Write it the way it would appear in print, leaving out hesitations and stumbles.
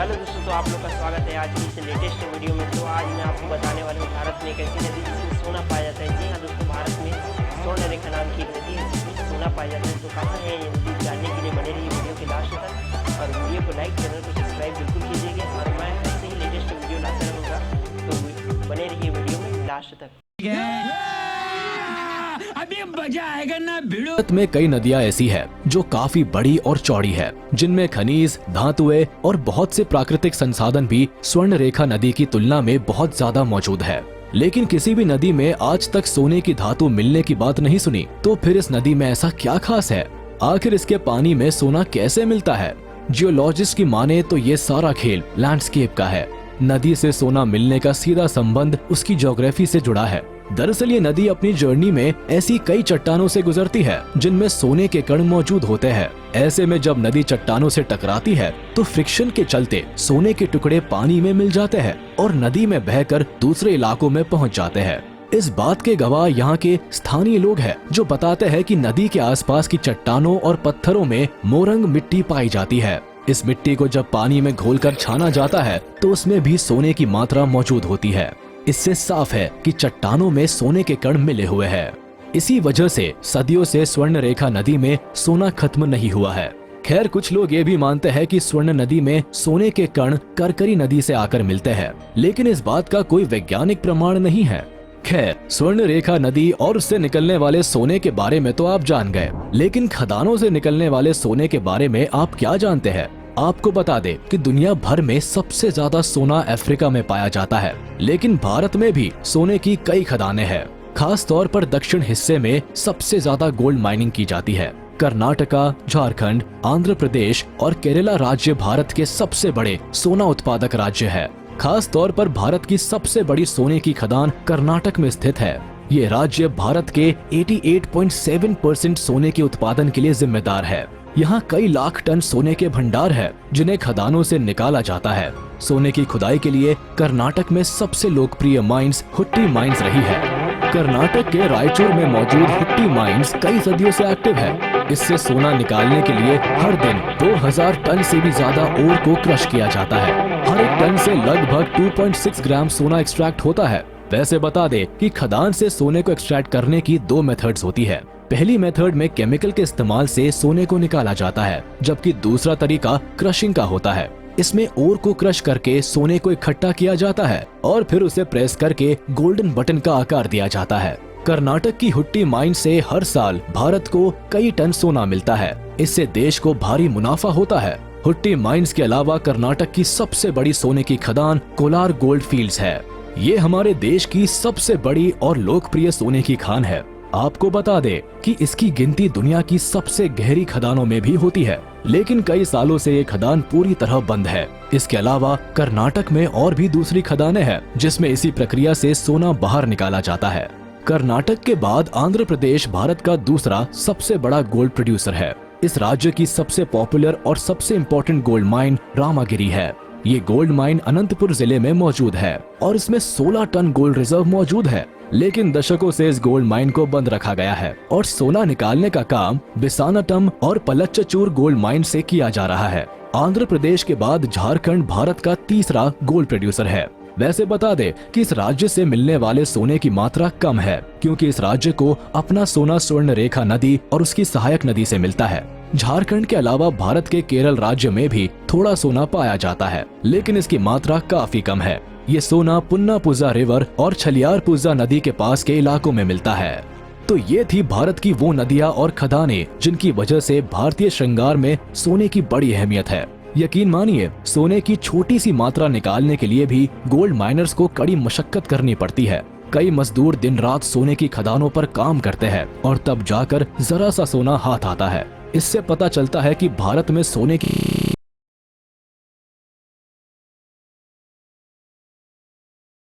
Hello दोस्तों, तो आप लोग का स्वागत है आज की इस लेटेस्ट वीडियो में। तो आज मैं आपको बताने वाला हूँ भारत में एक ऐसी नदी जिसमें सोना पाया जाता है। जी हाँ दोस्तों, भारत में स्वर्ण रेखा नाम की एक नदी है जिसमें सोना पाया जाता है। तो कहाँ है ये नदी, जानने के लिए बने रहिए वीडियो के लास्ट तक और वीडियो को लाइक, चैनल को सब्सक्राइब बिल्कुल कीजिएगा। और मैं ऐसे ही लेटेस्ट वीडियो लाता रहूँगा, तो बने रहिए वीडियो में लास्ट तक। अभी मजा आएगा ना भिड़ो। भारत में कई नदियां ऐसी है जो काफी बड़ी और चौड़ी है, जिनमें खनिज, धातुएं और बहुत से प्राकृतिक संसाधन भी स्वर्ण रेखा नदी की तुलना में बहुत ज्यादा मौजूद है। लेकिन किसी भी नदी में आज तक सोने की धातु मिलने की बात नहीं सुनी। तो फिर इस नदी में ऐसा क्या खास है? आखिर इसके पानी में सोना कैसे मिलता है? जियोलॉजिस्ट की माने तो ये सारा खेल लैंडस्केप का है। नदी से सोना मिलने का सीधा संबंध उसकी ज्योग्राफी से जुड़ा है। दरअसल ये नदी अपनी जर्नी में ऐसी कई चट्टानों से गुजरती है जिनमें सोने के कण मौजूद होते हैं। ऐसे में जब नदी चट्टानों से टकराती है तो फ्रिक्शन के चलते सोने के टुकड़े पानी में मिल जाते हैं और नदी में बहकर दूसरे इलाकों में पहुंच जाते हैं। इस बात के गवाह यहाँ के स्थानीय लोग हैं, जो बताते हैं कि नदी के आसपास की चट्टानों और पत्थरों में मोरंग मिट्टी पाई जाती है। इस मिट्टी को जब पानी में घोलकर छाना जाता है तो उसमें भी सोने की मात्रा मौजूद होती है। इससे साफ है कि चट्टानों में सोने के कण मिले हुए हैं। इसी वजह से सदियों से स्वर्ण रेखा नदी में सोना खत्म नहीं हुआ है। खैर, कुछ लोग ये भी मानते हैं कि स्वर्ण नदी में सोने के कण करकरी नदी से आकर मिलते हैं, लेकिन इस बात का कोई वैज्ञानिक प्रमाण नहीं है। खैर, स्वर्ण रेखा नदी और उससे निकलने वाले सोने के बारे में तो आप जान गए, लेकिन खदानों से निकलने वाले सोने के बारे में आप क्या जानते हैं? आपको बता दे कि दुनिया भर में सबसे ज्यादा सोना अफ्रीका में पाया जाता है, लेकिन भारत में भी सोने की कई खदानें हैं। खास तौर पर दक्षिण हिस्से में सबसे ज्यादा गोल्ड माइनिंग की जाती है। कर्नाटका, झारखंड, आंध्र प्रदेश और केरला राज्य भारत के सबसे बड़े सोना उत्पादक राज्य है। खास तौर पर भारत की सबसे बड़ी सोने की खदान कर्नाटक में स्थित है। ये राज्य भारत के 88.7% सोने के उत्पादन के लिए जिम्मेदार है। यहाँ कई लाख टन सोने के भंडार है जिन्हें खदानों से निकाला जाता है। सोने की खुदाई के लिए कर्नाटक में सबसे लोकप्रिय माइंस हुट्टी माइंस रही है। कर्नाटक के रायचूर में मौजूद हुट्टी माइंस कई सदियों से एक्टिव है। इससे सोना निकालने के लिए हर दिन 2000 टन से भी ज्यादा ओर को क्रश किया जाता है। हर एक टन से लगभग 2.6 ग्राम सोना एक्सट्रैक्ट होता है। वैसे बता दे कि खदान से सोने को एक्सट्रैक्ट करने की दो मेथड्स होती है। पहली मेथड में केमिकल के इस्तेमाल से सोने को निकाला जाता है, जबकि दूसरा तरीका क्रशिंग का होता है। इसमें ओर को क्रश करके सोने को इकट्ठा किया जाता है और फिर उसे प्रेस करके गोल्डन बटन का आकार दिया जाता है। कर्नाटक की हुट्टी माइन से हर साल भारत को कई टन सोना मिलता है। इससे देश को भारी मुनाफा होता है। हुट्टी माइंस के अलावा कर्नाटक की सबसे बड़ी सोने की खदान कोलार गोल्ड फील्ड्स है। ये हमारे देश की सबसे बड़ी और लोकप्रिय सोने की खान है। आपको बता दे कि इसकी गिनती दुनिया की सबसे गहरी खदानों में भी होती है, लेकिन कई सालों से ये खदान पूरी तरह बंद है। इसके अलावा कर्नाटक में और भी दूसरी खदानें हैं जिसमें इसी प्रक्रिया से सोना बाहर निकाला जाता है। कर्नाटक के बाद आंध्र प्रदेश भारत का दूसरा सबसे बड़ा गोल्ड प्रोड्यूसर है। इस राज्य की सबसे पॉपुलर और सबसे इम्पोर्टेंट गोल्ड माइन रामागिरी है। ये गोल्ड माइन अनंतपुर जिले में मौजूद है और इसमें 16 टन गोल्ड रिजर्व मौजूद है, लेकिन दशकों से इस गोल्ड माइन को बंद रखा गया है और सोना निकालने का काम बिसानाटम और पलच्चचूर गोल्ड माइन से किया जा रहा है। आंध्र प्रदेश के बाद झारखंड भारत का तीसरा गोल्ड प्रोड्यूसर है। वैसे बता दे कि इस राज्य से मिलने वाले सोने की मात्रा कम है, क्योंकि इस राज्य को अपना सोना स्वर्ण रेखा नदी और उसकी सहायक नदी से मिलता है। झारखंड के अलावा भारत के केरल राज्य में भी थोड़ा सोना पाया जाता है, लेकिन इसकी मात्रा काफी कम है। ये सोना पुन्नापुजा रिवर और छलियारपुजा नदी के पास के इलाकों में मिलता है। तो ये थी भारत की वो नदियां और खदानें जिनकी वजह से भारतीय श्रृंगार में सोने की बड़ी अहमियत है। यकीन मानिए, सोने की छोटी सी मात्रा निकालने के लिए भी गोल्ड माइनर्स को कड़ी मशक्कत करनी पड़ती है। कई मजदूर दिन रात सोने की खदानों पर काम करते हैं और तब जाकर जरा सा सोना हाथ आता है। इससे पता चलता है कि भारत में सोने की